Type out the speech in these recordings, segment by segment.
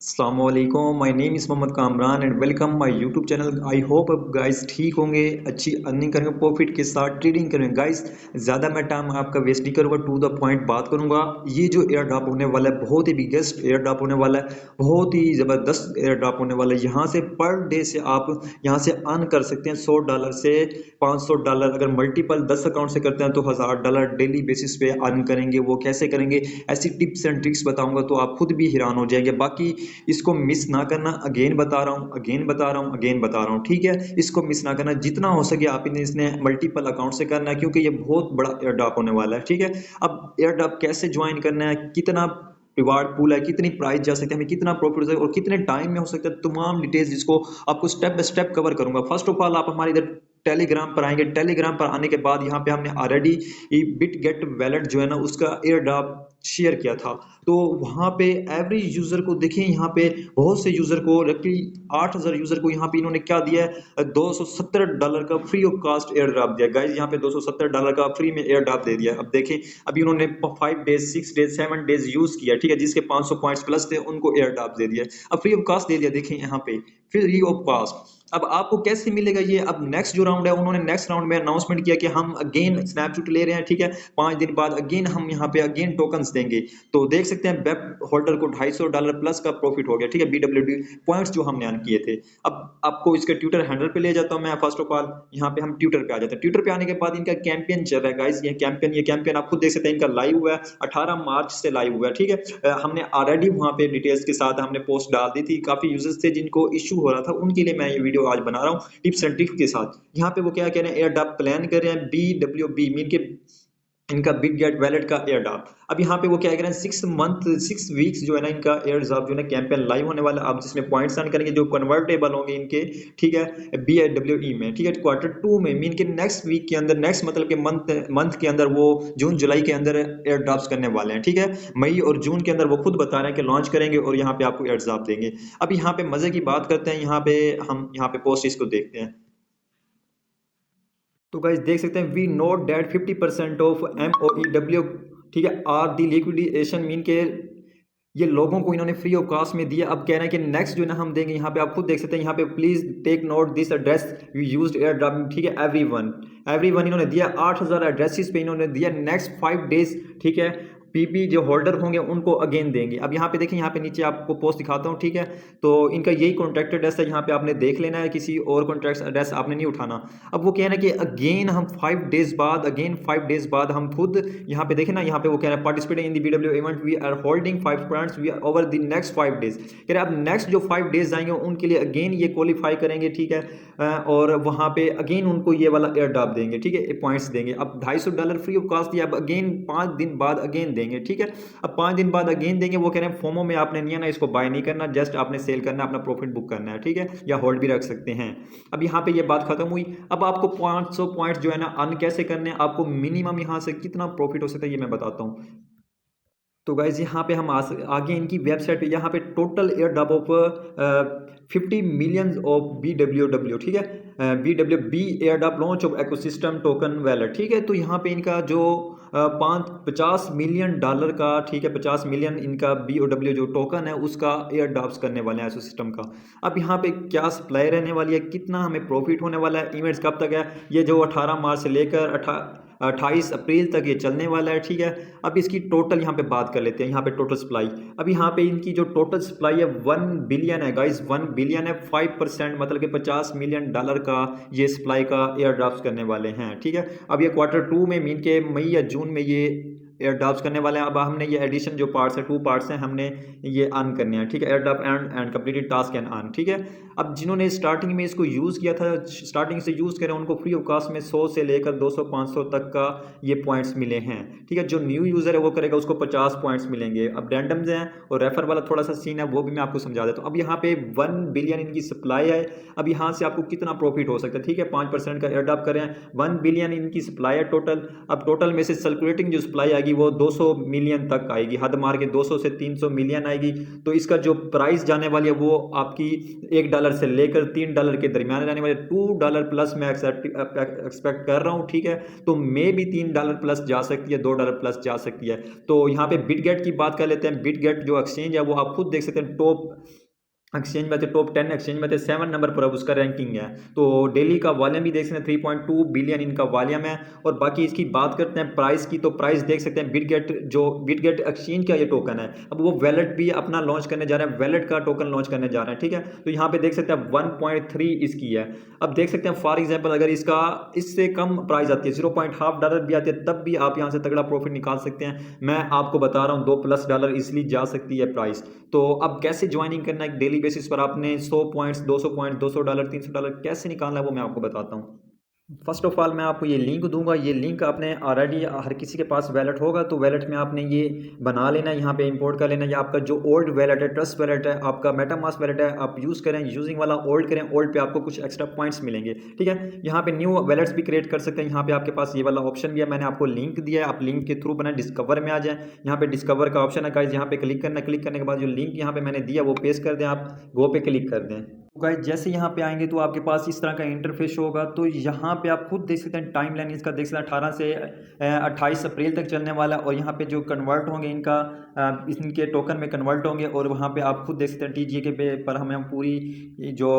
अस्सलामुअलैकुम, my name is Mohammad Kamran and welcome my YouTube channel. I hope अब guys ठीक होंगे, अच्छी अर्निंग करेंगे, प्रॉफिट के साथ ट्रेडिंग करेंगे। गाइस ज़्यादा मैं टाइम आपका वेस्ट नहीं करूँगा, टू द पॉइंट बात करूँगा। ये जो एयर ड्रॉप होने वाला है बहुत ही बिगेस्ट एयर ड्रॉप होने वाला है, बहुत ही ज़बरदस्त एयर ड्रॉप होने वाला है। यहाँ से पर डे से आप यहाँ से अर्न कर सकते हैं $100 से $500। अगर मल्टीपल 10 अकाउंट से करते हैं तो $1000 डेली बेसिस पे अर्न करेंगे। वो कैसे करेंगे, ऐसी टिप्स एंड ट्रिक्स बताऊंगा तो आप खुद भी हैरान हो जाएंगे। बाकी इसको मिस ना करना, अगेन बता रहा हूँ, अगेन बता रहा हूँ, अगेन बता रहा हूँ, ठीक है। इसको मिस ना करना, जितना हो सके आप इन्हें इसने मल्टीपल अकाउंट से करना है, क्योंकि ये बहुत बड़ा एयर ड्रॉप होने वाला है, ठीक है। अब एयर ड्रॉप कैसे ज्वाइन करना है, कितना रिवार्ड पूल है, कितनी प्राइस जा सकते हैं, हमें कितना प्रॉफिट हो सकता है और कितने टाइम में हो सकता है, तमाम डिटेल्स जिसको आपको स्टेप बाय स्टेप कवर करूंगा। फर्स्ट ऑफ ऑल आप हमारे इधर टेलीग्राम पर आएंगे। टेलीग्राम पर आने के बाद यहाँ पे हमने ऑलरेडी बिट गेट वैलेट जो है ना उसका एयर ड्रॉप शेयर किया था। तो वहाँ पे एवरी यूजर को देखें, यहाँ पे बहुत से यूजर को, रखी 8000 यूजर को यहाँ पे इन्होंने क्या दिया है, $270 का free of cost air drop दिया। गाइज यहाँ पे $270 का फ्री में एयर ड्रॉप दे दिया। अब देखें, अभी उन्होंने 5 डेज 6 डेज 7 डेज यूज किया, ठीक है, जिसके 500 पॉइंट्स प्लस थे उनको एयर ड्रॉप दे दिया। अब फ्री ऑफ कास्ट दे दिया, देखें यहाँ पे फ्री ऑफ कास्ट। अब आपको कैसे मिलेगा ये, अब नेक्स्ट जो राउंड है उन्होंने नेक्स्ट राउंड में अनाउंसमेंट किया कि हम अगेन स्नैपशॉट ले रहे हैं, ठीक है, 5 दिन बाद अगेन हम यहाँ पे अगेन टोकन्स देंगे। तो देख सकते हैं वेब होल्डर को $250 प्लस का प्रॉफिट हो गया, ठीक है, BWD पॉइंट्स जो हमने अर्न किए थे। अब आपको इसके ट्विटर हैंडल पे ले जाता हूँ मैं। फर्स्ट ऑफ ऑल यहाँ पे हम ट्विटर पे आ जाते हैं। ट्विटर पे आने के बाद इनका कैंपेन चल रहा है गाइस, ये कैंपेन आप खुद देख सकते हैं, इनका लाइव हुआ है, 18 मार्च से लाइव हुआ है, ठीक है। हमने ऑलरेडी वहाँ पे डिटेल्स के साथ हमने पोस्ट डाल दी थी। काफी यूजर्स थे जिनको इशू हो रहा था, उनके लिए मैं ये वीडियो आज बना रहा हूँ टिप्स एंड ट्रिक्स के साथ। यहाँ पे वो क्या कह रहे हैं, एयर ड्रॉप प्लान कर रहे हैं, BWB मीन के इनका बिग गेट वैलेट का एयर ड्रॉप। अब यहाँ पे वो क्या कह रहे हैं, 6 वीक्स जो है ना इनका एयर ड्रॉप जो है ना कैंपेन लाइव होने वाला है। आप जिसमें पॉइंट्स अर्न करेंगे जो कन्वर्टेबल होंगे इनके, ठीक है, BWE में, ठीक है, Q2 में, मीन के नेक्स्ट वीक के अंदर, नेक्स्ट मतलब के मंथ के अंदर, वो जून जुलाई के अंदर एयर ड्रॉप्स करने वाले हैं, ठीक है। मई और जून के अंदर वो खुद बता रहे हैं कि लॉन्च करेंगे और यहाँ पे आपको एयर ड्रॉप देंगे। अब यहाँ पे मजे की बात करते हैं, यहाँ पे हम यहाँ पे पोस्ट इसको देखते हैं। तो गाइस देख सकते हैं, we note that 50% off MOEW, ठीक है, आर दी लिक्विडेशन, मीन के ये लोगों को इन्होंने फ्री ऑफ कास्ट में दिया। अब कह रहे हैं कि नेक्स्ट जो है ना हम देंगे। यहाँ पे आप खुद देख सकते हैं, यहाँ पे please take note this address we used air drop, ठीक है, एवरीवन इन्होंने दिया 8000 एड्रेसेस पे इन्होंने दिया। नेक्स्ट 5 डेज, ठीक है, PP जो होल्डर होंगे उनको अगेन देंगे। अब यहाँ पे देखें, यहाँ पे नीचे आपको पोस्ट दिखाता हूँ, ठीक है। तो इनका यही कॉन्टैक्ट एड्रेस है, यहाँ पे आपने देख लेना है, किसी और कॉन्टैक्ट एड्रेस आपने नहीं उठाना। अब वो कह रहे हैं कि अगेन हम 5 डेज बाद, अगेन 5 डेज बाद हम खुद यहाँ पे देखें ना, यहाँ पे वो कह रहे हैं participating in the BW event we are holding 5 points we are over the next 5 days. कह रहे हैं अब नेक्स्ट जो 5 डेज आएंगे उनके लिए अगेन ये क्वालिफाई करेंगे, ठीक है, और वहाँ पे अगेन उनको ये वाला एयर ड्रॉप देंगे, ठीक है, पॉइंट्स देंगे। अब $250 फ्री ऑफ कास्ट दिया, अब अगेन 5 दिन बाद अगेन देंगे, ठीक है। अब 5 दिन बाद अगेन देंगे। वो कह रहे हैं फोमो में आपने नहीं आना, इसको बाय नहीं करना, जस्ट आपने सेल करना है, अपना प्रॉफिट बुक करना है, ठीक है, या होल्ड भी रख सकते हैं। अब यहाँ पे ये बात खत्म हुई। अब आपको 500 पॉइंट्स जो है ना अर्न कैसे करने हैं, आपको मिनिमम यहाँ से कितना प्रॉफिट हो सकता है ये मैं बताता हूँ। तो गाइज यहाँ पे हम आगे इनकी वेबसाइट पे, यहाँ पे total air drop of 50 million of BWW, ठीक है, BWB air drop launch of ecosystem token wallet, ठीक है। तो यहाँ पे इनका जो $50 मिलियन का, ठीक है, 50 मिलियन इनका BOW जो टोकन है उसका एयर ड्रॉप्स करने वाले हैं इकोसिस्टम का। अब यहाँ पे क्या सप्लाई रहने वाली है, कितना हमें प्रॉफिट होने वाला है, इवेंट्स कब तक है, ये जो 18 मार्च से लेकर 28 अप्रैल तक ये चलने वाला है, ठीक है। अब इसकी टोटल यहाँ पे बात कर लेते हैं, यहाँ पे टोटल सप्लाई। अब यहाँ पे इनकी जो टोटल सप्लाई है 1 बिलियन है गाइस, 1 बिलियन है। 5% मतलब कि $50 मिलियन का ये सप्लाई का एयर ड्रॉप्स करने वाले हैं, ठीक है। अब ये Q2 में, मीन के मई या जून में ये एयर ड्रॉप्स करने वाले हैं। अब हमने ये एडिशन जो पार्ट्स हैं, 2 पार्ट्स हैं, हमने ये अर्न करने हैं, ठीक है, air drop and completed task and earn, ठीक है। अब जिन्होंने स्टार्टिंग में इसको यूज़ किया था, स्टार्टिंग से यूज़ करें, उनको फ्री ऑफ कास्ट में 100 से लेकर 200-500 तक का ये पॉइंट्स मिले हैं, ठीक है। जो न्यू यूज़र है वो करेगा उसको 50 पॉइंट्स मिलेंगे। अब रैंडम्स हैं और रेफर वाला थोड़ा सा सीन है, वो भी मैं आपको समझा देता हूँ। अब यहाँ पे 1 बिलियन इनकी सप्लाई है। अब यहाँ से आपको कितना प्रॉफिट हो सकता है, ठीक है, 5% का एयर ड्रॉप करें, 1 बिलियन इनकी सप्लाई है टोटल। अब टोटल में से सर्कुलेटिंग जो सप्लाई आएगी आएगी वो 200 मिलियन तक आएगी, हद मार के 200 से 300 मिलियन आएगी। तो इसका जो प्राइस जाने वाली है वो आपकी $1 से लेकर $3 के दरमियान जाने वाली है। $2 प्लस मैं एक्सपेक्ट कर रहा हूँ, ठीक है। तो मे भी $3 प्लस जा सकती है, $2 प्लस जा सकती है। तो यहाँ पे बिटगेट की बात कर लेते हैं। बिटगेट जो एक्सचेंज है वो आप खुद देख सकते हैं, टॉप एक्सचेंज में थे, टॉप 10 एक्सचेंज में थे, 7 नंबर पर अब उसका रैंकिंग है। तो डेली का वॉल्यूम भी देख सकते हैं, 3.2 बिलियन इनका वॉल्यूम है। और बाकी इसकी बात करते हैं प्राइस की, तो प्राइस देख सकते हैं बिटगेट, जो बिटगेट एक्सचेंज का ये टोकन है, अब वो वैलेट भी अपना लॉन्च करने जा रहे हैं, वैलेट का टोकन लॉन्च करने जा रहे हैं, ठीक है। तो यहाँ पे देख सकते हैं 1.3 इसकी है। अब देख सकते हैं फॉर एग्जाम्पल अगर इसका इससे कम प्राइस आती है, $0.5 भी आती है, तब भी आप यहाँ से तगड़ा प्रॉफिट निकाल सकते हैं। मैं आपको बता रहा हूँ $2+ इसलिए जा सकती है प्राइस। तो अब कैसे ज्वाइनिंग करना है डेली बेसिस पर, आपने 100 पॉइंट्स, 200 पॉइंट, $200, $300 कैसे निकालना है वो मैं आपको बताता हूँ। फर्स्ट ऑफ ऑल मैं आपको ये लिंक दूंगा, ये लिंक आपने ऑलरेडी हर किसी के पास वैलेट होगा, तो वैलेट में आपने ये बना लेना है, यहाँ पे इंपोर्ट कर लेना है। या आपका जो ओल्ड वैलेट है, ट्रस्ट वैलेट है, आपका मेटामास्क वैलेट है, आप यूज़ करें, यूजिंग वाला ओल्ड करें, ओल्ड पे आपको कुछ एक्स्ट्रा पॉइंट्स मिलेंगे, ठीक है। यहाँ पे न्यू वैलेट्स भी क्रिएट कर सकते हैं, यहाँ पे आपके पास ये वाला ऑप्शन भी है, मैंने आपको लिंक दिया है, आप लिंक के थ्रू बनाए, डिस्कवर में आ जाए। यहाँ पे डिस्कवर का ऑप्शन है गाइस, यहाँ पे क्लिक करना, क्लिक करने के बाद जो लिंक यहाँ पे मैंने दिया वो पेस्ट कर दें, आप गो पे क्लिक कर दें। तो गाइस जैसे यहाँ पे आएंगे तो आपके पास इस तरह का इंटरफेस होगा। तो यहाँ पे आप खुद देख सकते हैं टाइम लाइन इसका, देख सकते हैं 18 से 28 अप्रैल तक चलने वाला। और यहाँ पे जो कन्वर्ट होंगे इनका इनके टोकन में कन्वर्ट होंगे, और वहाँ पे आप खुद देख सकते हैं TGA के पर हमें हम पूरी जो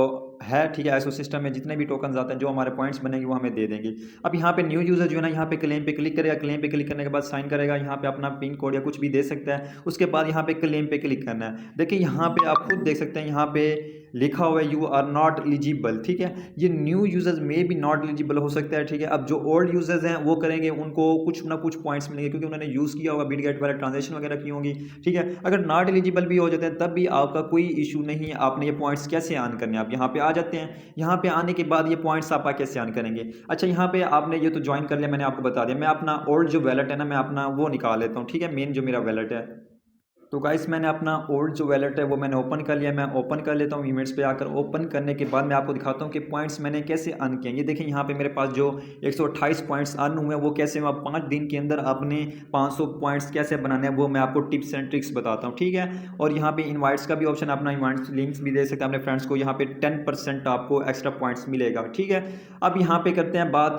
है, ठीक है, सिस्टम में जितने भी टोकन आते हैं, जो हमारे पॉइंट्स बनेंगे वो हमें दे देंगे। अब यहाँ पे न्यू यूज़र जो है ना, यहाँ पे क्लेम पे क्लिक करेगा, क्लेम पे क्लिक करने के बाद साइन करेगा, यहाँ पे अपना पिन कोड या कुछ भी दे सकता है। उसके बाद यहाँ पे क्लेम पे क्लिक करना है। देखिए यहाँ पे आप खुद देख सकते हैं, यहाँ पे लिखा हुआ है यू आर नॉट एलिजिबल, ठीक है। ये न्यू यूजर्स में भी नॉट एलिजिबल हो सकता है, ठीक है। अब जो ओल्ड यूजर्स हैं वो करेंगे, उनको कुछ ना कुछ पॉइंट्स मिलेंगे, क्योंकि उन्होंने यूज़ किया होगा, बिटगेट वाला ट्रांजेक्शन वगैरह की होंगी, ठीक है। अगर नॉट एलिजिबल भी हो जाते हैं तब भी आपका कोई इशू नहीं है, आपने ये पॉइंट्स कैसे अर्न करने हैं। आप यहाँ पे आ जाते हैं, यहाँ पे आने के बाद ये पॉइंट्स आप कैसे अर्न करेंगे। अच्छा, यहाँ पे आपने ये तो ज्वाइन कर लिया, मैंने आपको बता दिया। मैं अपना ओल्ड जो वैलेट है ना, मैं अपना वो निकाल लेता हूँ, ठीक है, मेन जो मेरा वैलेट है। तो गाइस मैंने अपना ओल्ड जो वैलेट है वो मैंने ओपन कर लिया। मैं ओपन कर लेता हूँ इवेंट्स पे आकर। ओपन करने के बाद मैं आपको दिखाता हूँ कि पॉइंट्स मैंने कैसे अर्न किए। ये देखें यहाँ पे मेरे पास जो 128 पॉइंट्स अर्न हुए हैं वो कैसे, मैं 5 दिन के अंदर अपने 500 पॉइंट्स कैसे बनाने हैं वो मैं आपको टिप्स एंड ट्रिक्स बताता हूँ, ठीक है। और यहाँ पे इन्वाइट्स का भी ऑप्शन, अपना इन्वाइट्स लिंक्स भी दे सकते हैं अपने फ्रेंड्स को। यहाँ पे 10% आपको एक्स्ट्रा पॉइंट्स मिलेगा, ठीक है। अब यहाँ पे करते हैं बात,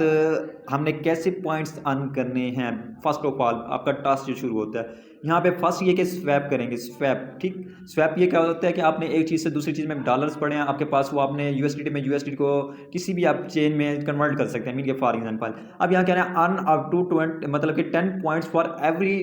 हमने कैसे पॉइंट्स अर्न करने हैं। फर्स्ट ऑफ ऑल आपका टास्क जो शुरू होता है, यहाँ पे फर्स्ट ये कि स्वैप करेंगे, स्वैप, ठीक। स्वैप ये क्या होता है कि आपने एक चीज़ से दूसरी चीज़ में डॉलर्स पड़े हैं आपके पास, वो आपने USDT में USDT को किसी भी आप चेन में कन्वर्ट कर सकते हैं, मीन के फॉर एग्जांपल। अब यहाँ कह रहे हैं अर्न अप टू 20, मतलब कि 10 पॉइंट्स फॉर एवरी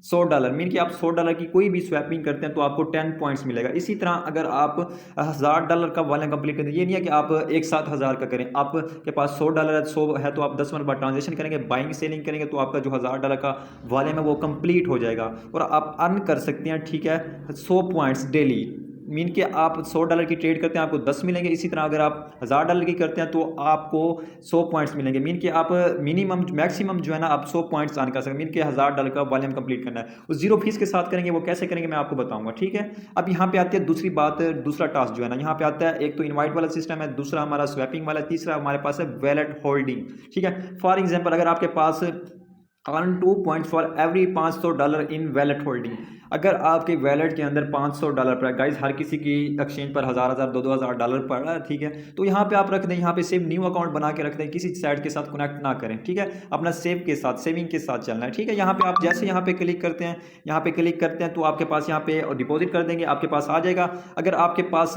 $100, मीन कि आप $100 की कोई भी स्वैपिंग करते हैं तो आपको 10 पॉइंट्स मिलेगा। इसी तरह अगर आप $1000 का वॉल्यूम कंप्लीट करते हैं, ये नहीं है कि आप एक साथ 1000 का करें, आपके पास $100 है, 100 है तो आप 10 मिनट बाद ट्रांजेक्शन करेंगे, बाइंग सेलिंग करेंगे, तो आपका जो $1000 का वॉल्यूम है वो कंप्लीट हो जाएगा और आप अर्न कर सकते हैं, ठीक है, 100 पॉइंट्स डेली। मीन कि आप $100 की ट्रेड करते हैं आपको 10 मिलेंगे। इसी तरह अगर आप $1000 की करते हैं तो आपको 100 पॉइंट्स मिलेंगे। मीन कि आप मिनिमम मैक्सिमम जो है ना आप 100 पॉइंट्स अर्न कर सकते हैं। मीन कि $1000 का वॉल्यूम कंप्लीट करना है, वो 0 फीस के साथ करेंगे। वो कैसे करेंगे मैं आपको बताऊंगा, ठीक है। अब यहाँ पे आती है दूसरी बात, दूसरा टास्क जो है ना, यहाँ पे आता है एक तो इन्वाइट वाला सिस्टम है, दूसरा हमारा स्वैपिंग वाला, तीसरा हमारे पास है वैलेट होल्डिंग, ठीक है। फॉर एग्जाम्पल अगर आपके पास earn 2 points for every $500 in wallet holding, अगर आपके वैलेट के अंदर $500 पर, गाइस हर किसी की एक्सचेंज पर $1000, $2000 पड़ रहा है, ठीक है। तो यहाँ पे आप रख दें, यहाँ पे सेव न्यू अकाउंट बना के रख दें, किसी साइट के साथ कनेक्ट ना करें, ठीक है, अपना सेव के साथ, सेविंग के साथ चलना है, ठीक है। यहाँ पे आप जैसे यहाँ पे क्लिक करते हैं, यहाँ पे क्लिक करते हैं तो आपके पास यहाँ पे डिपॉजिट कर देंगे, आपके पास आ जाएगा। अगर आपके पास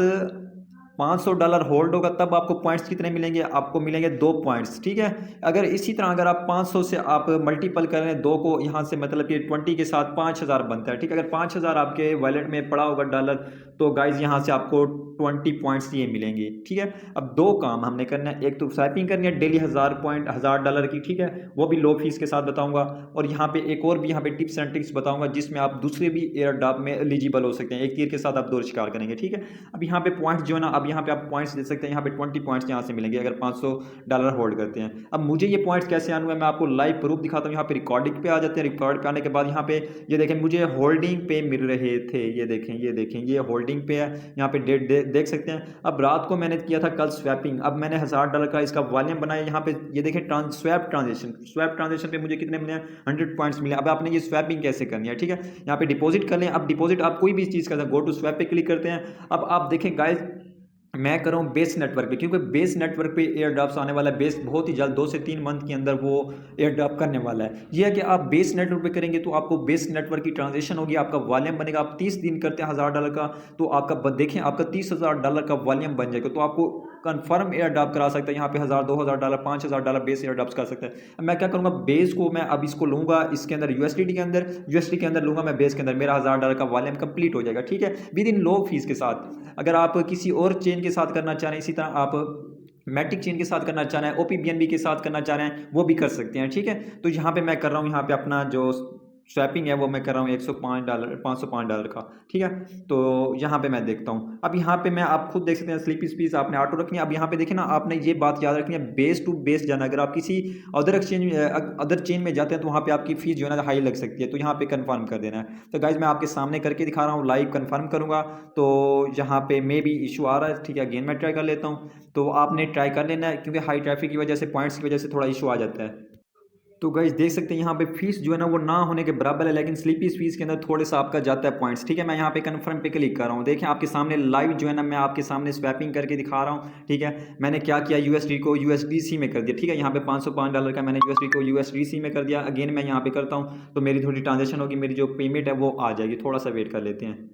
$500 होल्ड होगा तब आपको पॉइंट्स कितने मिलेंगे, आपको मिलेंगे 2 पॉइंट्स, ठीक है। अगर इसी तरह अगर आप 500 से आप मल्टीपल करें 2 को, यहाँ से मतलब कि 20 के साथ 5000 बनता है, ठीक है। अगर 5000 आपके वॉलेट में पड़ा होगा डॉलर, तो गाइज यहाँ से आपको 20 पॉइंट्स ये मिलेंगे, ठीक है। अब 2 काम हमने करना है, एक तो स्वैपिंग करनी है डेली $1000 की, ठीक है, वो भी लो फीस के साथ बताऊंगा। और यहाँ पे एक और भी यहाँ पे टिप्स एंड ट्रिक्स बताऊंगा जिसमें आप दूसरे भी एयर ड्रॉप में एलिजिबल हो सकते हैं, एक तीर के साथ आप 2 शिकार करेंगे, ठीक है। अब यहाँ पे पॉइंट्स जो है ना, अब यहाँ पे आप पॉइंट्स दे सकते हैं, यहाँ पे 20 पॉइंट्स यहाँ से मिलेंगे अगर $500 होल्ड करते हैं। अब मुझे ये पॉइंट्स कैसे आने हुए मैं आपको लाइव प्रूफ दिखाता हूँ। यहाँ पे रिकॉर्डिंग पे आ जाते हैं, रिकॉर्ड पे आने के बाद यहाँ पे ये देखें मुझे होल्डिंग पे मिल रहे थे, ये देखें ये होल्डिंग पे है, यहाँ पे डेट देख सकते हैं। अब रात को मैंने किया था कल स्वैपिंग, अब मैंने $1000 का इसका वॉल्यूम बनाया। यहाँ पे ये देखें स्वैप ट्रांजेक्शन पे मुझे कितने मिले हैं, 100 पॉइंट्स मिले। अब आपने ये स्वैपिंग कैसे करनी है, ठीक है, यहाँ पे डिपॉजिट कर लें। अब डिपॉजिट आप कोई भी चीज़ करते हैं, गो टू स्वैप पे क्लिक करते हैं। अब आप देखें गाइस मैं कर रहा हूँ बेस नेटवर्क पे, क्योंकि बेस नेटवर्क पे एयर ड्रॉप्स आने वाला है। बेस बहुत ही जल्द 2 से 3 मंथ के अंदर वो एयर ड्रॉप करने वाला है। यह है कि आप बेस नेटवर्क पे करेंगे तो आपको बेस नेटवर्क की ट्रांजेक्शन होगी, आपका वॉल्यूम बनेगा। आप 30 दिन करते हैं $1000 का, तो आपका देखें आपका $30,000 का वॉल्यूम बन जाएगा, तो आपको कंफर्म एयर ड्रॉप करा सकता है। यहाँ पे $1000, $2000, $5000 बेस एयर ड्रॉप्स कर सकता है। अब मैं क्या करूँगा, बेस को मैं अब इसको लूँगा इसके अंदर यूएसडी के अंदर लूँगा मैं बेस के अंदर, मेरा $1000 का वॉल्यूम कंप्लीट हो जाएगा, ठीक है, विद इन लो फीस के साथ। अगर आप किसी और चेन के साथ करना चाह रहे हैं, इसी तरह आप मैटिक चेन के साथ करना चाह रहे हैं, OPBNB के साथ करना चाह रहे हैं, वो भी कर सकते हैं, ठीक है। तो यहाँ पे मैं कर रहा हूँ, यहाँ पे अपना जो स्वैपिंग है वो मैं कर रहा हूँ $505 का, ठीक है। तो यहाँ पे मैं देखता हूँ, अब यहाँ पे मैं आप खुद देख सकते हैं स्लीपी स्पीड आपने ऑटो रखनी है। अब यहाँ पे देखें ना, आपने ये बात याद रखनी है, बेस टू बेस जाना। अगर आप किसी अदर चेन में जाते हैं तो वहाँ पे आपकी फीस जो है ना हाई लग सकती है, तो यहाँ पे कंफर्म कर देना है। तो गाइज मैं आपके सामने करके दिखा रहा हूँ, लाइव कंफर्म करूँगा। तो यहाँ पे मे भी इशू आ रहा है, ठीक है, अगेन मैं ट्राई कर लेता हूँ। तो आपने ट्राई कर लेना है, क्योंकि हाई ट्रैफिक की वजह से, पॉइंट्स की वजह से थोड़ा इशू आ जाता है। तो गाइस देख सकते हैं यहाँ पे फीस जो है ना वो ना होने के बराबर है, लेकिन स्लीपी फीस के अंदर थोड़े सा आपका जाता है पॉइंट्स, ठीक है। मैं यहाँ पे कन्फर्म पे क्लिक कर रहा हूँ, देखें आपके सामने लाइव जो है ना मैं आपके सामने स्वैपिंग करके दिखा रहा हूँ, ठीक है। मैंने क्या किया, यूएसडी को यूएसडीसी में कर दिया, ठीक है। यहाँ पे $505 का मैंने यूएसडी को यूएसडीसी में कर दिया। अगेन मैं यहाँ पे करता हूँ तो मेरी थोड़ी ट्रांजेक्शन होगी, मेरी जो पेमेंट है वो आ जाएगी। थोड़ा सा वेट कर लेते हैं।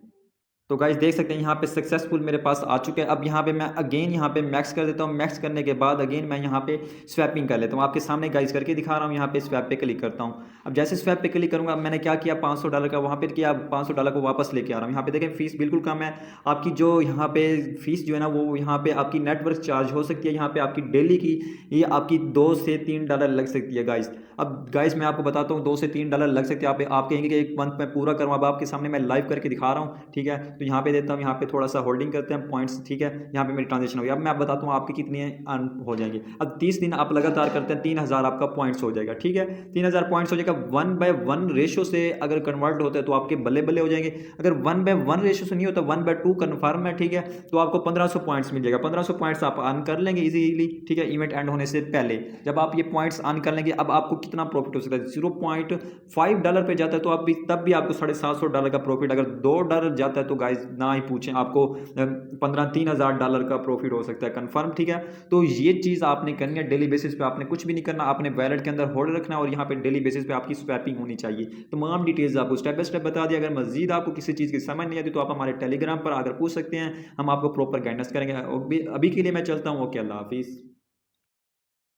तो गाइस देख सकते हैं यहाँ पे सक्सेसफुल मेरे पास आ चुके हैं। अब यहाँ पे मैं अगेन यहाँ पे मैक्स कर देता हूँ। मैक्स करने के बाद अगेन मैं यहाँ पे स्वैपिंग कर लेता हूँ, आपके सामने गाइस करके दिखा रहा हूँ। यहाँ पे स्वैप पे क्लिक करता हूँ। अब जैसे स्वैप पे क्लिक करूँगा, मैंने क्या किया, $500 का वहाँ पे किया, $500 को वापस लेके आ रहा हूँ। यहाँ पे देखें फीस बिल्कुल कम है। आपकी जो यहाँ पे फीस जो है ना वो यहाँ पे आपकी नेटवर्क चार्ज हो सकती है, यहाँ पे आपकी डेली की ये आपकी $2 से $3 लग सकती है गाइस। अब गाइस मैं आपको बताता हूँ $2 से $3 लग सकते हैं। आप कहेंगे कि एक मंथ में पूरा करूँ, अब आपके सामने मैं लाइव करके दिखा रहा हूँ, ठीक है। तो यहाँ पे देता हूँ, यहाँ पे थोड़ा सा होल्डिंग करते हैं पॉइंट्स, ठीक है। यहाँ पे मेरी ट्रांजेक्शन हो गई। अब मैं बताता हूँ आपकी कितनी अर्न हो जाएंगे। अब 30 दिन आप लगातार करते हैं, 3000 आपका पॉइंट्स हो जाएगा, ठीक है। 3000 पॉइंट्स हो जाएगा। 1/1 रेशो से अगर कन्वर्ट होता है तो आपके बल्ले बल्ले हो जाएंगे। अगर 1/1 रेशो से नहीं होता, 1/2 कन्फर्म है, ठीक है, तो आपको 1500 पॉइंट्स मिल जाएगा। 1500 पॉइंट्स आप अर्न कर लेंगे इजीली, ठीक है, इवेंट एंड होने से पहले। जब आप ये पॉइंट्स अर्न कर लेंगे, अब आपको कितना प्रॉफिट हो सकता है, $0.5 पे जाता है तो आप तब भी आपको $750 का प्रॉफिट। अगर $2 जाता है तो गाइज ना ही पूछें, आपको 3,000 का प्रॉफिट हो सकता है कंफर्म, ठीक है। तो ये चीज़ आपने करनी है डेली बेसिस पे, आपने कुछ भी नहीं करना, आपने वैलेट के अंदर होल्ड रखना है और यहाँ पे डेली बेसिस पे आपकी स्वैपिंग होनी चाहिए। तो तमाम डिटेल्स आपको स्टेप बाय स्टेप बता दिया। अगर मजीद आपको किसी चीज़ की समझ नहीं आती तो आप हमारे टेलीग्राम पर आकर पूछ सकते हैं, हम आपको प्रॉपर गाइडेंस करेंगे। अभी के लिए मैं चलता हूँ, ओके, अल्लाह हाफिज़।